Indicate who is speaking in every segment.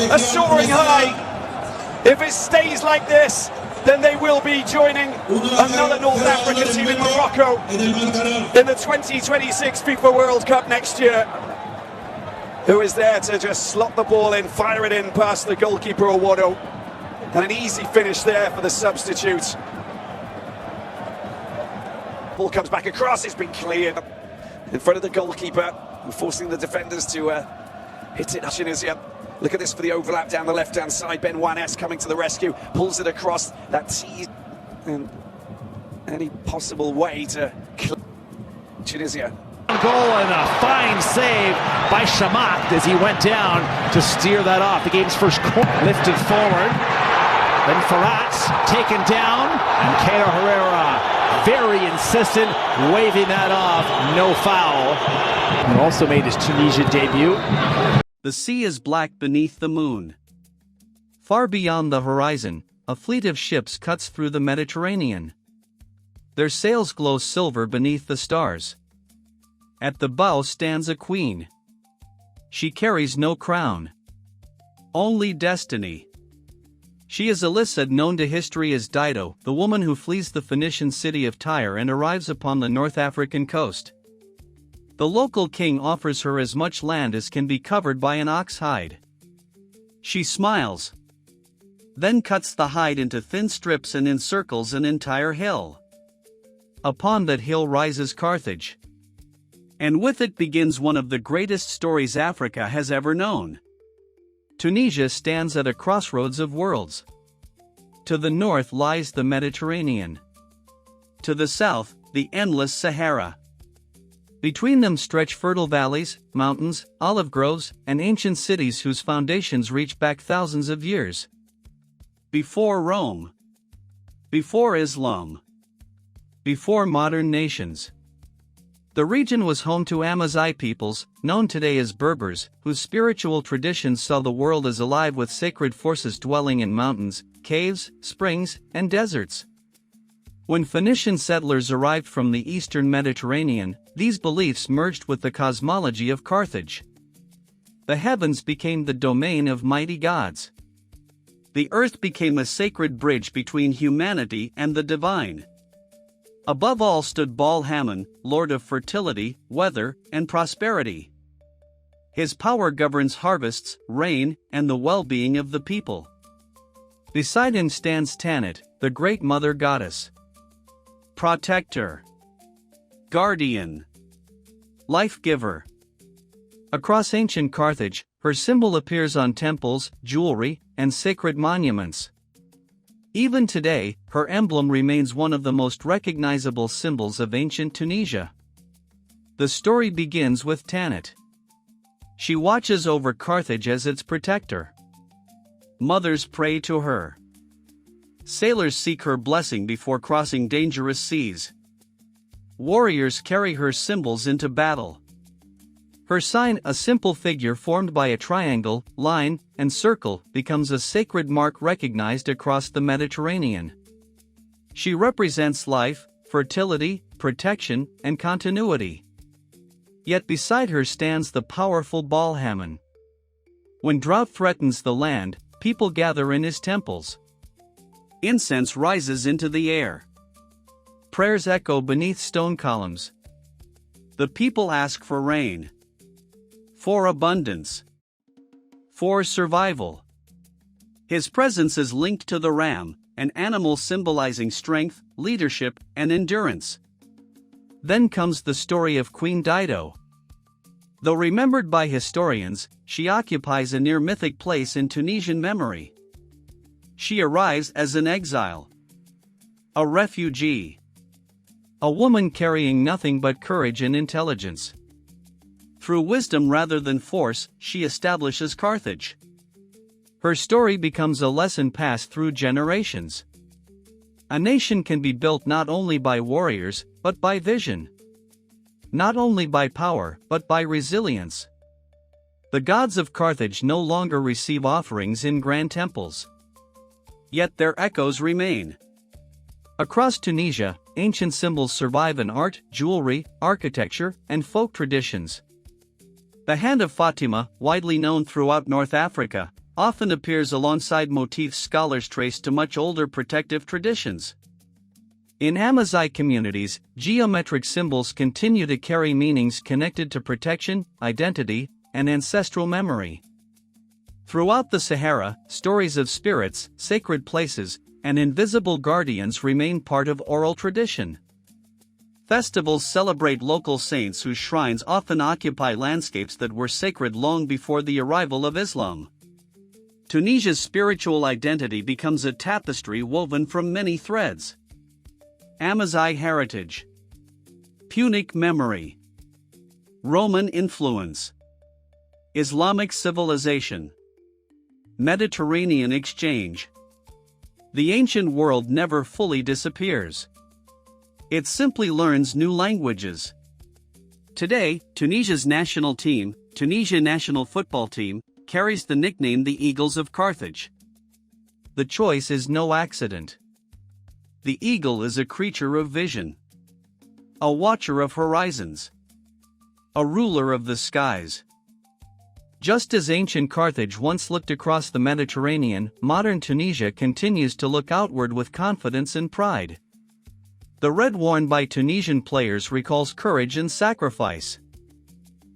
Speaker 1: are soaring high. If it stays like this, then they will be joining another North African team in Morocco in the 2026 FIFA World Cup next year. Who is there to just slot the ball in, fire it in past the goalkeeper Owado. And an easy finish there for the substitute. Ball comes back across, it's been cleared in front of the goalkeeper, forcing the defenders to hit it. Tunisia. Look at this for the overlap down the left-hand side. Ben Wanes coming to the rescue, pulls it across. That tease in any possible way to Tunisia.
Speaker 2: Goal and a fine save by Shamak as he went down to steer that off. The game's first corner lifted forward. Then Farats taken down, and Keita Herrera very insistent, waving that off. No foul. He also made his Tunisia debut.
Speaker 3: The sea is black beneath the moon. Far beyond the horizon, a fleet of ships cuts through the Mediterranean. Their sails glow silver beneath the stars. At the bow stands a queen. She carries no crown, only destiny. She is Alyssa, known to history as Dido, the woman who flees the Phoenician city of Tyre and arrives upon the North African coast. The local king offers her as much land as can be covered by an ox hide. She smiles, then cuts the hide into thin strips and encircles an entire hill. Upon that hill rises Carthage. And with it begins one of the greatest stories Africa has ever known. Tunisia stands at a crossroads of worlds. To the north lies the Mediterranean. To the south, the endless Sahara. Between them stretch fertile valleys, mountains, olive groves, and ancient cities whose foundations reach back thousands of years. Before Rome. Before Islam. Before modern nations. The region was home to Amazigh peoples, known today as Berbers, whose spiritual traditions saw the world as alive with sacred forces dwelling in mountains, caves, springs, and deserts. When Phoenician settlers arrived from the eastern Mediterranean, these beliefs merged with the cosmology of Carthage. The heavens became the domain of mighty gods. The earth became a sacred bridge between humanity and the divine. Above all stood Baal Hammon, lord of fertility, weather, and prosperity. His power governs harvests, rain, and the well-being of the people. Beside him stands Tanit, the great mother goddess. Protector. Guardian. Life-giver. Across ancient Carthage, her symbol appears on temples, jewelry, and sacred monuments. Even today, her emblem remains one of the most recognizable symbols of ancient Tunisia. The story begins with Tanit. She watches over Carthage as its protector. Mothers pray to her. Sailors seek her blessing before crossing dangerous seas. Warriors carry her symbols into battle. Her sign, a simple figure formed by a triangle, line, and circle, becomes a sacred mark recognized across the Mediterranean. She represents life, fertility, protection, and continuity. Yet beside her stands the powerful Baal Hammon. When drought threatens the land, people gather in his temples. Incense rises into the air. Prayers echo beneath stone columns. The people ask for rain. For abundance. For survival. His presence is linked to the ram, an animal symbolizing strength, leadership, and endurance. Then comes the story of Queen Dido. Though remembered by historians, she occupies a near-mythic place in Tunisian memory. She arrives as an exile. A refugee. A woman carrying nothing but courage and intelligence. Through wisdom rather than force, she establishes Carthage. Her story becomes a lesson passed through generations. A nation can be built not only by warriors, but by vision. Not only by power, but by resilience. The gods of Carthage no longer receive offerings in grand temples. Yet their echoes remain. Across Tunisia, ancient symbols survive in art, jewelry, architecture, and folk traditions. The hand of Fatima, widely known throughout North Africa, often appears alongside motifs scholars trace to much older protective traditions. In Amazigh communities, geometric symbols continue to carry meanings connected to protection, identity, and ancestral memory. Throughout the Sahara, stories of spirits, sacred places, and invisible guardians remain part of oral tradition. Festivals celebrate local saints whose shrines often occupy landscapes that were sacred long before the arrival of Islam. Tunisia's spiritual identity becomes a tapestry woven from many threads. Amazigh heritage, Punic memory, Roman influence, Islamic civilization, Mediterranean exchange. The ancient world never fully disappears. It simply learns new languages. Today, Tunisia's national team, Tunisia national football team, carries the nickname the Eagles of Carthage. The choice is no accident. The eagle is a creature of vision, a watcher of horizons, a ruler of the skies. Just as ancient Carthage once looked across the Mediterranean, modern Tunisia continues to look outward with confidence and pride. The red worn by Tunisian players recalls courage and sacrifice.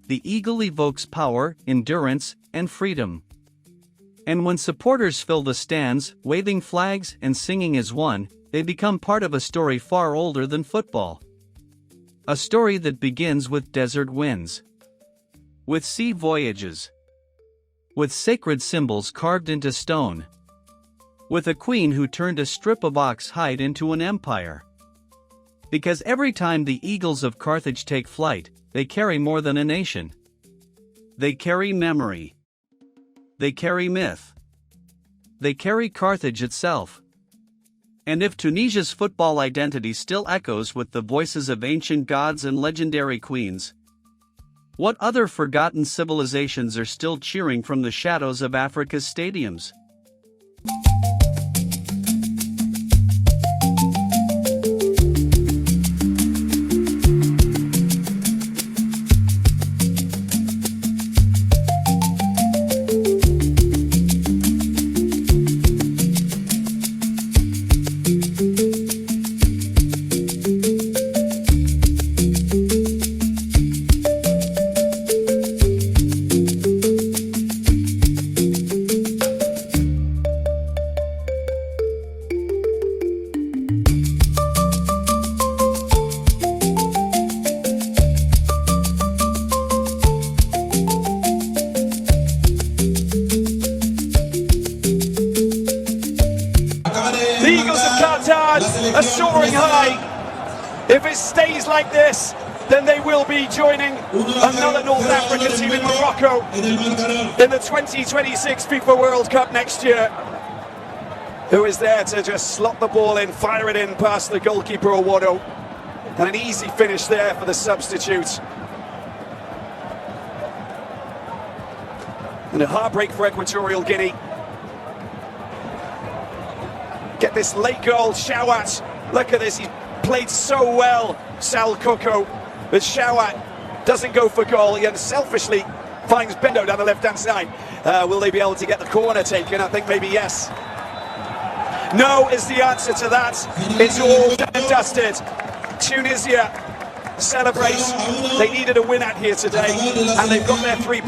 Speaker 3: The eagle evokes power, endurance, and freedom. And when supporters fill the stands, waving flags and singing as one, they become part of a story far older than football. A story that begins with desert winds, with sea voyages, with sacred symbols carved into stone, with a queen who turned a strip of ox hide into an empire. Because every time the Eagles of Carthage take flight, they carry more than a nation. They carry memory. They carry myth. They carry Carthage itself. And if Tunisia's football identity still echoes with the voices of ancient gods and legendary queens, what other forgotten civilizations are still cheering from the shadows of Africa's stadiums?
Speaker 1: The Eagles of Carthage are soaring high. If it stays like this, then they will be joining another North African team in Morocco in the 2026 FIFA World Cup next year. Who is there to just slot the ball in, fire it in past the goalkeeper Owado. And an easy finish there for the substitute. And a heartbreak for Equatorial Guinea. Get this late goal, Shawat. Look at this, he's played so well, Sal Coco. But Shawat doesn't go for goal, he unselfishly finds Bendo down the left-hand side. Will they be able to get the corner taken? I think maybe yes. No is the answer to that. It's all done and dusted. Tunisia celebrates. They needed a win out here today, and they've got their 3